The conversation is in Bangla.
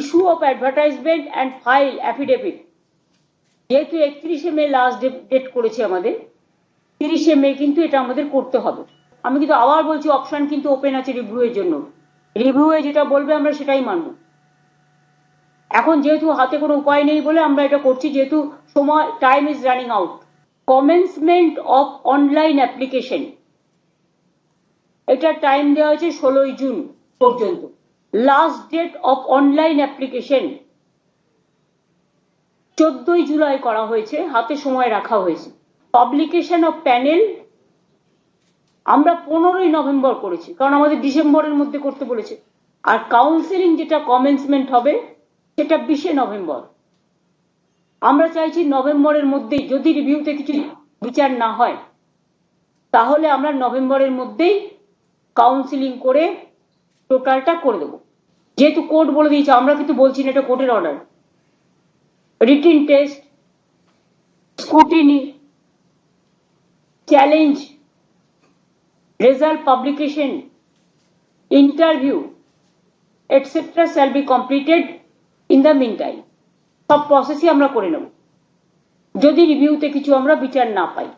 Issue of advertisement and file affidavit, যেহেতু 31শে মে লাস্ট ডেট করেছে আমাদের, 30শে মে কিন্তু এটা আমাদের করতে হবে। আমি কিন্তু আবার বলছি, অপশন কিন্তু ওপেন আছে রিভিউয়ের জন্য, রিভিউয়ে যেটা বলবে আমরা সেটাই মানব। এখন যেহেতু হাতে কোনো উপায় নেই বলে আমরা এটা করছি, যেহেতু সময়, time is running out. Commencement of online application, এটা টাইম দেওয়া হয়েছে 16ই জুন পর্যন্ত। Last date of online application 14ই জুলাই করা হয়েছে, হাতে সময় রাখা হয়েছে। পাবলিকেশন অফ প্যানেল আমরা 15ই নভেম্বর করেছি, কারণ আমাদের ডিসেম্বরের মধ্যে করতে বলেছে। আর কাউন্সিলিং যেটা কমেন্সমেন্ট হবে সেটা 20শে নভেম্বর। আমরা চাইছি নভেম্বরের মধ্যেই, যদি রিভিউতে কিছু বিচার না হয় তাহলে আমরা নভেম্বরের মধ্যেই কাউন্সিলিং করে টোটালটা করে দেবো। যেহেতু কোর্ট বলে দিয়েছে, আমরা কিন্তু বলছি না এটা কোর্টের order. Written test, scrutiny, challenge, result publication, interview etcetera shall be completed in the mean time. সব প্রসেসই আমরা করে নেব যদি রিভিউতে কিছু আমরা বিচার না পাই।